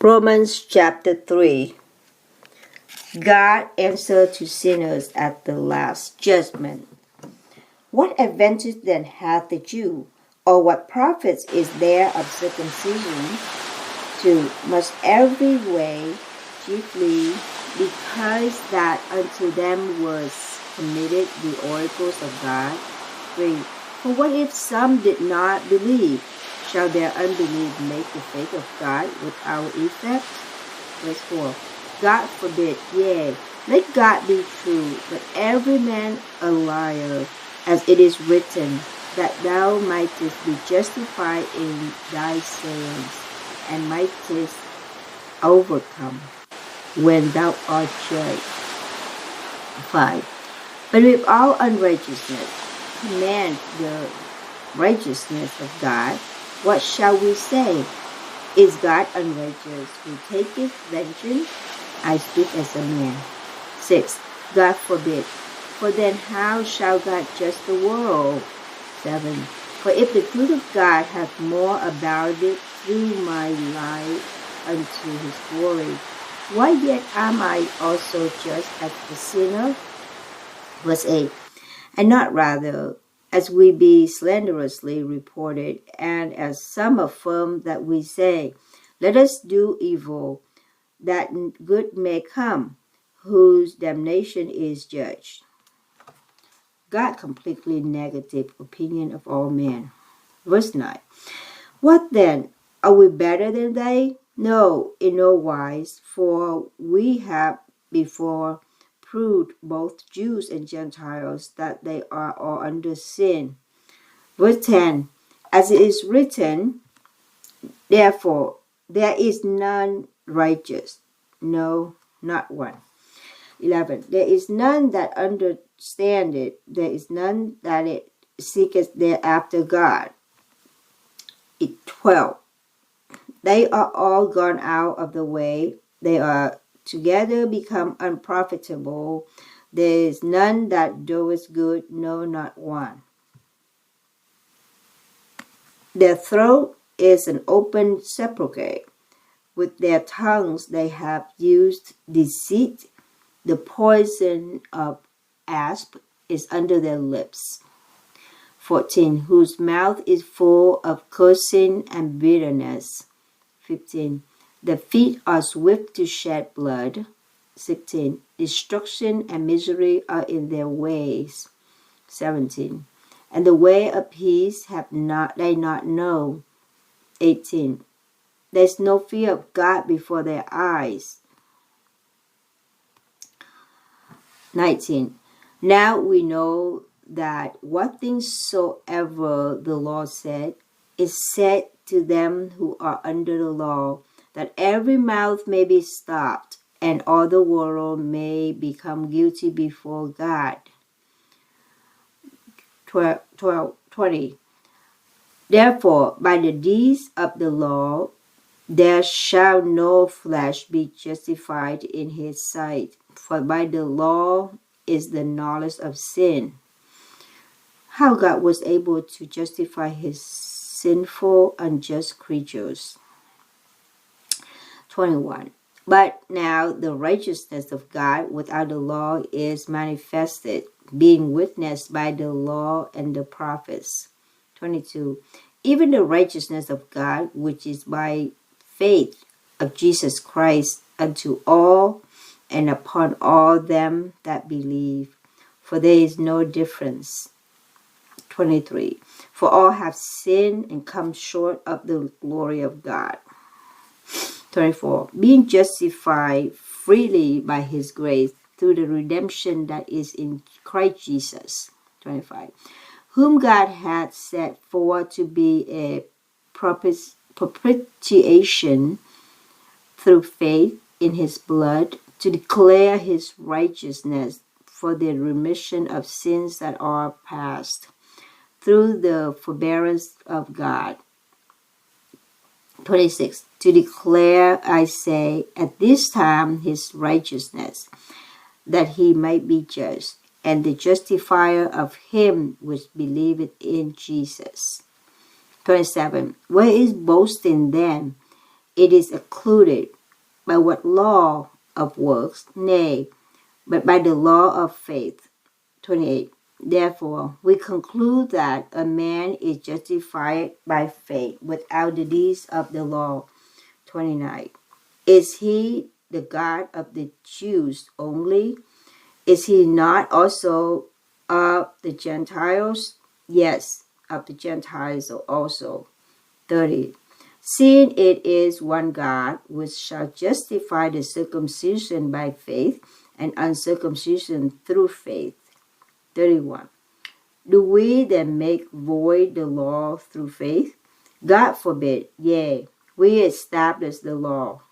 Romans chapter 3. God answered to sinners at the last judgment. What advantage then hath the Jew, or what profit is there of circumcision? To must every way chiefly because that unto them was committed the oracles of God. 3. For what if some did not believe? Shall their unbelief make the faith of God without effect? Verse 4. God forbid, yea, let God be true, but every man a liar, as it is written, that thou mightest be justified in thy sayings, and mightest overcome when thou art judged. 5. But with all unrighteousness command the righteousness of God, what shall we say? Is God unrighteous who taketh vengeance? I speak as a man. 6. God forbid. For then how shall God judge the world? 7. For if the truth of God hath more abounded through my life unto his glory, why yet am I also judged as the sinner? Verse 8. And not rather, as we be slanderously reported, and as some affirm that we say, let us do evil, that good may come, whose damnation is judged. God completely negative opinion of all men. Verse 9. What then? Are we better than they? No, in no wise, for we have before proved both Jews and Gentiles that they are all under sin. Verse 10. As it is written, therefore there is none righteous, no, not one. 11. There is none that understandeth, there is none that it seeketh thereafter God. 12. They are all gone out of the way, they are together become unprofitable. There is none that doeth good, no, not one. Their throat is an open sepulchre. With their tongues they have used deceit. The poison of asp is under their lips. 14. Whose mouth is full of cursing and bitterness. 15. The feet are swift to shed blood. 16. Destruction and misery are in their ways. 17. And the way of peace have not they not know. 18. There is no fear of God before their eyes. 19. Now we know that what things soever the law said is said to them who are under the law, that every mouth may be stopped, and all the world may become guilty before God. 20. Therefore, by the deeds of the law, there shall no flesh be justified in his sight, for by the law is the knowledge of sin. How God was able to justify his sinful, unjust creatures. 21. But now the righteousness of God without the law is manifested, being witnessed by the law and the prophets. 22. Even the righteousness of God, which is by faith of Jesus Christ unto all and upon all them that believe, for there is no difference. 23. For all have sinned and come short of the glory of God. 24. Being justified freely by his grace through the redemption that is in Christ Jesus. 25. Whom God had set forward to be a propitiation through faith in his blood, to declare his righteousness for the remission of sins that are past, through the forbearance of God. 26. To declare, I say, at this time his righteousness, that he might be just, and the justifier of him which believeth in Jesus. 27. Where is boasting then? It is excluded. by what law of works? Nay, but by the law of faith. 28. Therefore, we conclude that a man is justified by faith without the deeds of the law. 29. Is he the God of the Jews only? Is he not also of the Gentiles? Yes, of the Gentiles also. 30. Seeing it is one God which shall justify the circumcision by faith and uncircumcision through faith. 31. Do we then make void the law through faith? God forbid. Yea, we establish the law.